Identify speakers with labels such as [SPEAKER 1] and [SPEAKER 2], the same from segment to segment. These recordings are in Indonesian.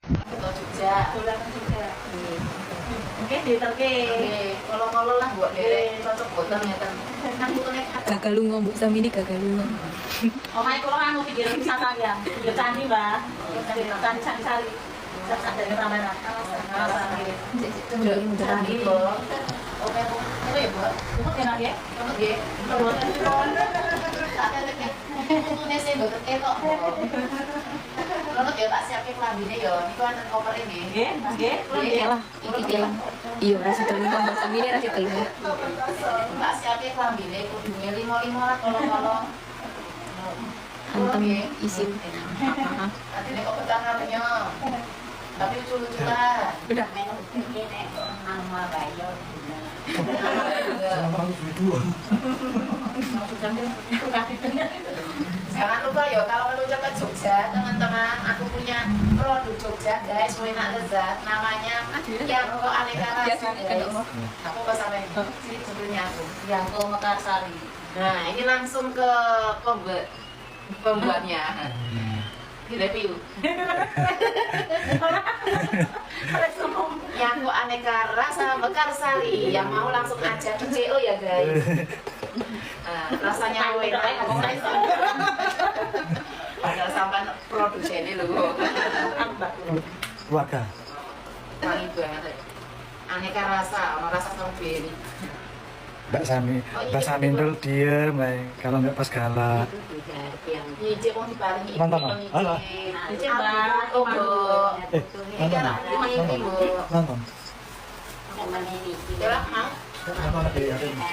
[SPEAKER 1] Betul juga. Oke, diterke. Kalau lah buat derek cocok buat ternyata. Kan butuhnya
[SPEAKER 2] Gagal lunga Mbok Sami ini gagal lunga.
[SPEAKER 1] Omai kalau anu pikir wisata ya. Ya candi, Mbak. Candi sari. Ada yang tambahan. Candi, Mbak. Oke, itu ya, Mbak. Lumut enak ya? Lumut ya. Lumutnya sih Mbak ketok. Lumut ya tak siapin kelambine ya. Niku wonten koper ini. Nggih, nggih.
[SPEAKER 2] Iya lah, iki lah. Iya rasa telung Mbok Sami ini rasa telung.
[SPEAKER 1] Tak siapin kelambine kudune limo-limo lah kalau
[SPEAKER 2] Hantem isin.
[SPEAKER 1] nanti nek kok petangannya. Tapi lucu-lucu lah.
[SPEAKER 2] Udah.
[SPEAKER 1] Nama bayo. Jangan lupa ya kalau meluncur ke Jogja, teman-teman, aku punya produk Jogja guys, enak lezat, namanya Yangko Aneka Rasa guys. Aku pas sampai sini judulnya aku, Yangko Mekarsari. Nah ini langsung ke pembuatnya. Di review. Yangko Aneka Rasa Mekarsari, yang mau langsung aja ke CO ya guys. Rasanya enak. Padahal sampai produsen ini loh.
[SPEAKER 3] Keluarga.
[SPEAKER 1] Wangi banget. Aneka rasa, sama rasa strawberry.
[SPEAKER 3] Mbak Sami itu diem, kalau nggak pas galak.
[SPEAKER 1] Nyicip mau diparingi.
[SPEAKER 3] Nonton, halo.
[SPEAKER 1] Nyicip Mbak. Oh, Bu. Ini kan lima ini, Bu.
[SPEAKER 3] Nonton.
[SPEAKER 1] Udah mau?
[SPEAKER 3] Nonton lagi, ada ini.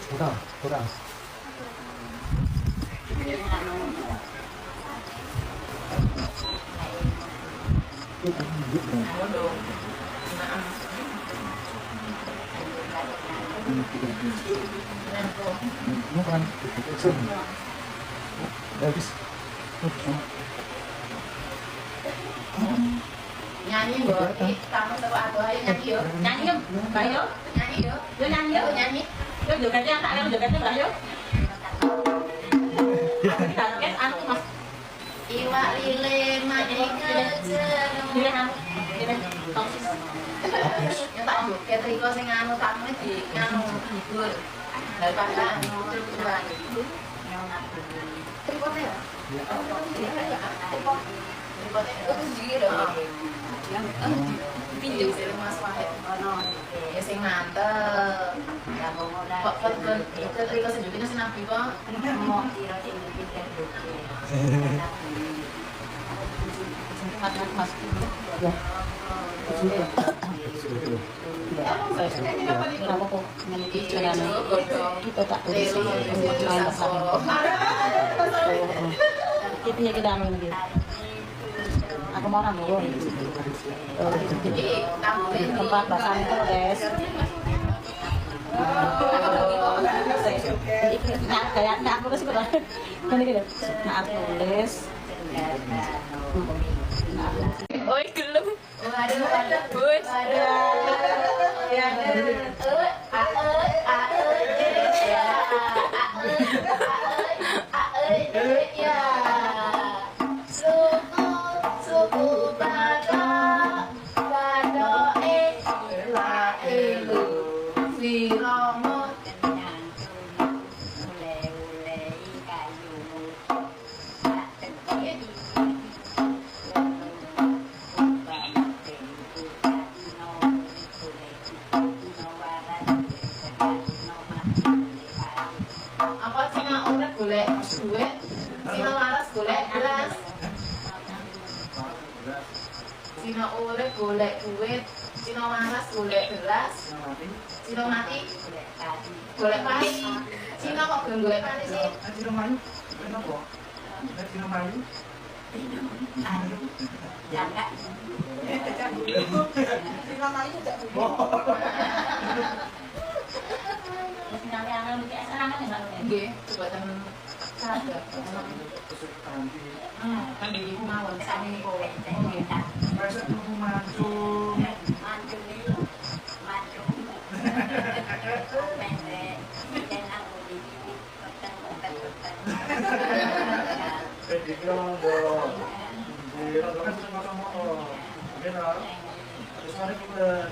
[SPEAKER 3] Kurang. Ini kan habis.
[SPEAKER 1] Nyanyi, Bu. Kamu terus aku ayo nyanyi yuk. Nyanyi yuk. Bayo. Nyanyi yuk. Yuk nyanyi yuk. Nyanyi. Yuk jogetnya tak yang jogetnya Mbak yuk. Joget anu Mas. Iwak lile mati kejeruk. Lile anu. Lile tongsis. Ya tak joget riko sing anu takmu di anu hibur. Daripada anu terus-terusan. Tripodnya ya? Tripodnya itu sendiri dong. Pinjam dari Mas Wahid. Ya sing mantep. Kok ke riko sejuknya sing nabi kok. Mau kira sing dipikir. Mas. Ya. Kenapa kok nyanyi jalan kita tak tulis main bersama. Kita anu gitu. Aku mau nambah. Tempat bahasa itu guys. Nah, kayaknya aku tulis berapa? Kan gitu. Nah, aku tulis.
[SPEAKER 2] Oi gelem.
[SPEAKER 1] Waduh.
[SPEAKER 2] Wis.
[SPEAKER 1] Ya. Ya. Suku pada la elu siromo apa Cina urip golek duit, Cina waras golek beras. Cina urip golek duit, Cina waras golek beras, Cina mati golek pari. Cina kok belum golek pari sih?
[SPEAKER 3] Cina Melayu, kenapa? Cina Melayu?
[SPEAKER 1] Jangan. Cina Melayu juga. Nggih, coba temen sadar. Kan di ibu mawon sami niku. Nggih.
[SPEAKER 3] Masa nunggu mancung.
[SPEAKER 1] Mancung iki. Mancung. Dan aku di petang.
[SPEAKER 3] Di kelompok. Di nggih rada kan kacamata. Nggih ta. Terus mari kita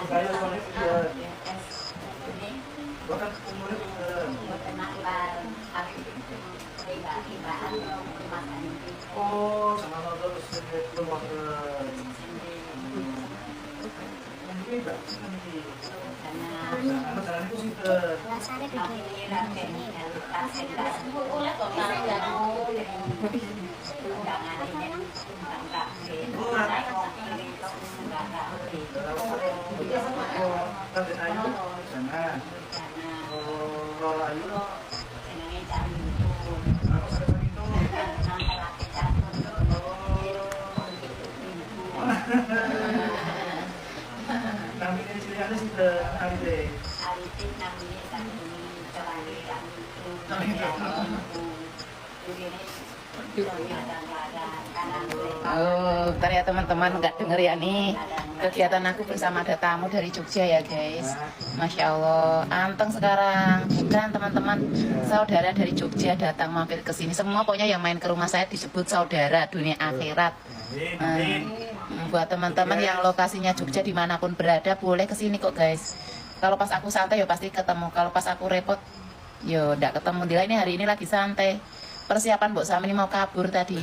[SPEAKER 3] Saya sore pinten? Boten umure pinten? Oh, sama terus belum wonten. Ini Mbak, ini. Anu jalan itu sinten? Tante Ayu sana. Oh, Lola Ayu. Aku sampai itu. Namanya ciliannya sinten? Arite.
[SPEAKER 1] Oh, ternyata teman-teman nggak denger ya nih kegiatan aku bersama ada tamu dari Jogja ya guys. Masya Allah, anteng sekarang. Bukan teman-teman, saudara dari Jogja datang mampir ke sini. Semua pokoknya yang main ke rumah saya disebut saudara dunia akhirat. Buat teman-teman yang lokasinya Jogja dimanapun berada boleh ke sini kok guys. Kalau pas aku santai ya pasti ketemu. Kalau pas aku repot, yo ndak ketemu. Dila ini hari ini lagi santai. Persiapan Mbok Sam ini mau kabur tadi.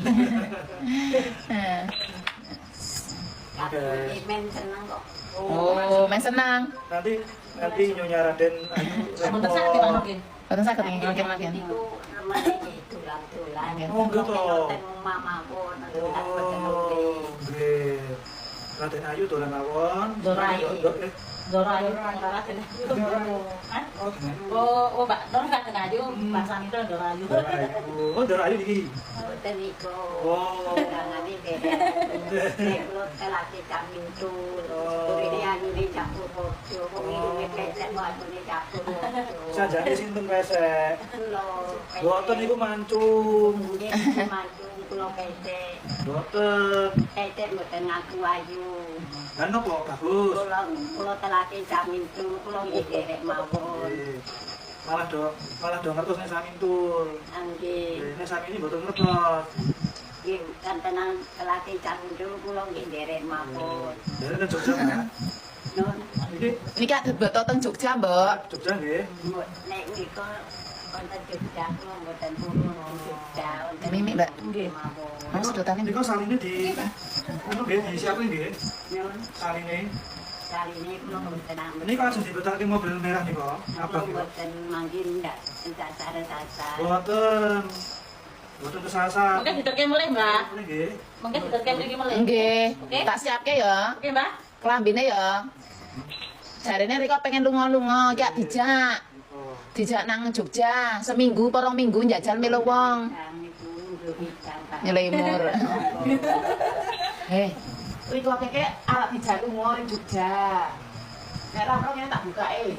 [SPEAKER 1] Oh, main senang.
[SPEAKER 3] Nanti Nyonya Raden Ayu
[SPEAKER 1] Boten saged makin.
[SPEAKER 3] Oh, gitu. Nggih. Raden Ayu dolan mawon.
[SPEAKER 4] Dora Ayu Raden. Oh, Mbak Dora Raden Ayu, bahasa itu Dora Ayu.
[SPEAKER 3] Oh, Dora Ayu iki. Oh. Sajane sinten pesek? Boten niku mancung. Boten. Lan napa bagus? Malah do ngertos nek samintul. Nek sami ini boten ngertos. Derek ke Jogja kan?
[SPEAKER 1] Niki ada beto teng Jogja, Mbok.
[SPEAKER 3] Jogja nggih.
[SPEAKER 1] Mimi, Mbak. Mau sedotane
[SPEAKER 3] Niku saline di anu nggih disiapin nggih. Saline. Ini kok sudah dibetulke mobil merah nih kok. Abang niku. Boten kesasar.
[SPEAKER 4] Mungkin diterke mulai, Mbak.
[SPEAKER 3] Nggih.
[SPEAKER 4] Mungkin diterke mriki mulai.
[SPEAKER 1] nggih.
[SPEAKER 4] Oke.
[SPEAKER 1] Tak siapke ya.
[SPEAKER 4] Oke, Mbak.
[SPEAKER 1] Klambine ya. Jarene Rika pengen lunga-lunga, kyak dijak. Dijak nang Jogja seminggu, porong minggu njajal melu wong. Nyelimur. Rika keke arep dijak lunga ning Jogja. Nek ra ngene tak bukake.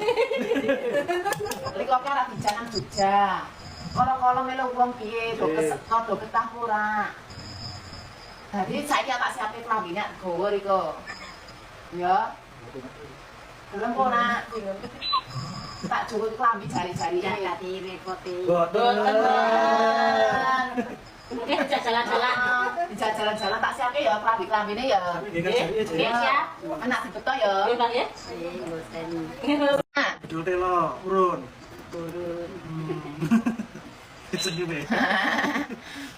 [SPEAKER 1] Rika arep dijak nang Jogja. Kala-kala melu wong piye, do kesekot, do ketah ora. Dadi saiki tak siapke klambine gawa Rika. Ya. Gelem ora? Tak jukut klambi jari-jari
[SPEAKER 3] Boten.
[SPEAKER 4] Mungkin bisa jalan-jalan.
[SPEAKER 1] Bisa jalan-jalan tak siapke ya klambi-klambine ya.
[SPEAKER 3] Nggih kan jari aja.
[SPEAKER 4] Iya, siap.
[SPEAKER 1] Enak dibeto ya.
[SPEAKER 4] Oke, Mbak ya.
[SPEAKER 1] Nah,
[SPEAKER 3] Judul telo urun. Senyum.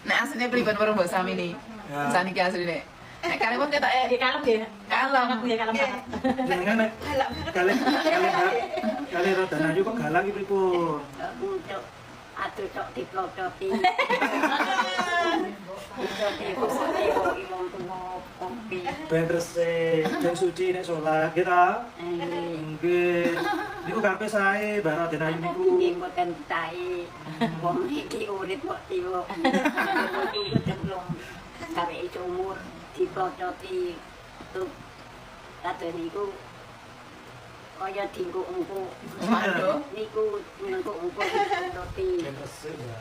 [SPEAKER 1] nek asline pripun weruh Mbok Sam ini?
[SPEAKER 3] Ya.
[SPEAKER 1] Saniki asline. Nek kare wong ketok
[SPEAKER 4] Di kalem ya.
[SPEAKER 1] kalem.
[SPEAKER 4] Ya kalem banget.
[SPEAKER 3] Jenengan nek kali Raden Ayu kok galang iki pripun? Ben resik, ben suci nek salat nggih ta? Nggih. Niku karepe sae Mbak Raden Ayu niku.
[SPEAKER 5] Kaya tinggu empuk.
[SPEAKER 1] Waduh,
[SPEAKER 5] Niku ngengko empuk dipototi.
[SPEAKER 3] Ben resik ya.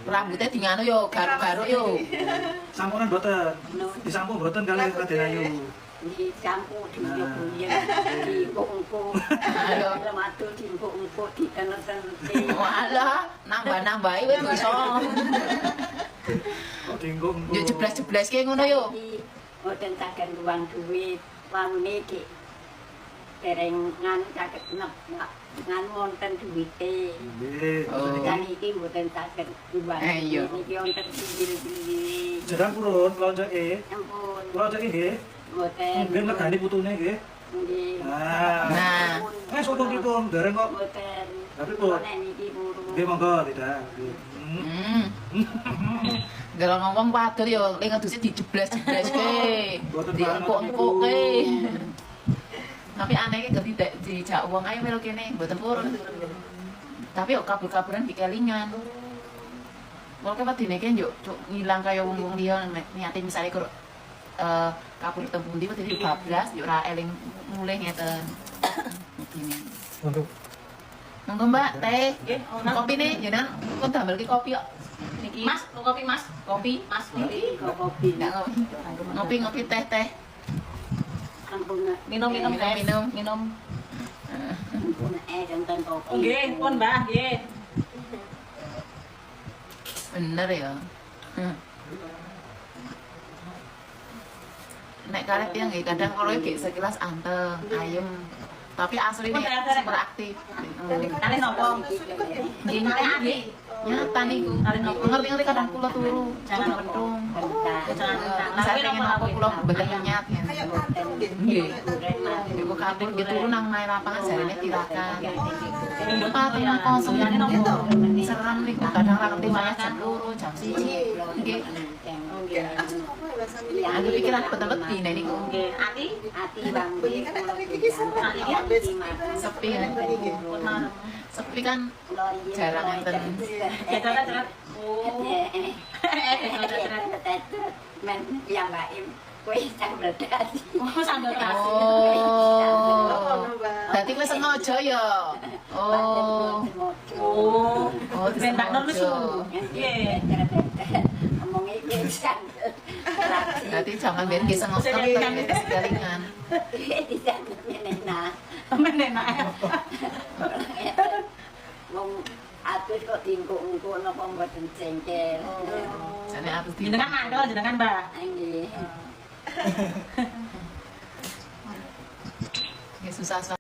[SPEAKER 1] rambutnya dinganu yo, garuk-garuk yo.
[SPEAKER 3] Sampunan boten. Disampung boten kali Raden Ayu.
[SPEAKER 5] Dicampur diuyuk-uyuk, diempuk-empuk.
[SPEAKER 1] Ayo.
[SPEAKER 5] Rematul diempuk-empuk, ditenet-tenet.
[SPEAKER 1] Walah, nambah-nambahi wis iso.
[SPEAKER 3] Kok dinggung.
[SPEAKER 1] Yuk jeblas-jeblas kayak ngono yuk.
[SPEAKER 5] Mboten saged uang duit, wangune iki dereng nganu saged nganu wonten duwite.
[SPEAKER 3] Nggih.
[SPEAKER 1] Oh.
[SPEAKER 5] Dan iki mboten saged uang.
[SPEAKER 1] Iya.
[SPEAKER 5] Niki wonten pinggir-pinggir.
[SPEAKER 3] Jarang purun lonceke.
[SPEAKER 5] Ampun,
[SPEAKER 3] Lonceke nggih.
[SPEAKER 5] mboten.
[SPEAKER 3] Nggih megani putune nggih.
[SPEAKER 5] Nggih.
[SPEAKER 1] Nah.
[SPEAKER 3] Sopo pripun? Dereng kok.
[SPEAKER 5] Mboten.
[SPEAKER 3] Tapi pun.
[SPEAKER 5] Nek niki buru.
[SPEAKER 3] Nggih monggo tidak. Nggih.
[SPEAKER 1] Kalau ngomong padahal yo lek ngeduse dijeblas-jeblas ke.
[SPEAKER 3] Boten
[SPEAKER 1] Diempuk-empuk ke. Tapi aneh ke tidak dijak uang ae melu kene mboten purun. Tapi kok kabur-kaburan dikelingan. Mulke wedine ki yo cuk ngilang kaya wong-wong liya niate misale kok kabur teng pundi wedi bablas yo ora eling mulih ngeten. Begini.
[SPEAKER 3] Untuk
[SPEAKER 1] Monggo Mbak, teh.
[SPEAKER 4] Nggih, ono.
[SPEAKER 1] Kopi nih, jenengan kon damelke kopi kok. Niki.
[SPEAKER 4] Mas, mau kopi Mas?
[SPEAKER 1] Kopi.
[SPEAKER 4] Mas,
[SPEAKER 5] Niki kok kopi.
[SPEAKER 1] Nggak ngopi. Ngopi teh.
[SPEAKER 5] Ampun,
[SPEAKER 4] minum teh.
[SPEAKER 1] Minum.
[SPEAKER 4] Minum.
[SPEAKER 5] ampun jantan kopi.
[SPEAKER 4] Nggih, pun Mbah, nggih.
[SPEAKER 1] Bener ya. Nek karep yang nggih kadang kalau iki sekilas anteng, ayem. Tapi aslinya super aktif.
[SPEAKER 4] Kali nopo?
[SPEAKER 1] Nggih ngerti. Nyata niku. Ngerti-ngerti kadang kula turu, jangan pentung. Saya pengen apa kula bener nyat ya. Nggih. Ibu kabur gitu turu nang main lapangan jarine tirakan. Pati nang kosong ya nopo. Serem niku kadang ra ngerti mayat jam 2, jam 1. Nggih. Aku pikiran betul-betul ini niku.
[SPEAKER 4] Nggih, Ati?
[SPEAKER 5] Ati bang
[SPEAKER 1] Sepi kan. Sepi kan jarang enten.
[SPEAKER 4] Cerat-cerat. Oh.
[SPEAKER 5] Men yang baim kue sambal tadi.
[SPEAKER 4] Oh, sambal terasi.
[SPEAKER 1] Oh. Berarti kowe sengaja ya. Oh.
[SPEAKER 4] Oh.
[SPEAKER 1] Oh,
[SPEAKER 4] Ben Mbak Nur lucu. Nggih.
[SPEAKER 5] Ngomong iki sambal.
[SPEAKER 1] Berarti jangan biar kisah ngomong tapi segalingan.
[SPEAKER 5] Di sambal menena.
[SPEAKER 4] Menenak.
[SPEAKER 5] Wong atus kok tingkuk-ungkuk napa mboten cengkel.
[SPEAKER 1] Jane harus di.
[SPEAKER 4] Jenengan mandol jenengan, Mbak.
[SPEAKER 5] Nggih.
[SPEAKER 1] Susah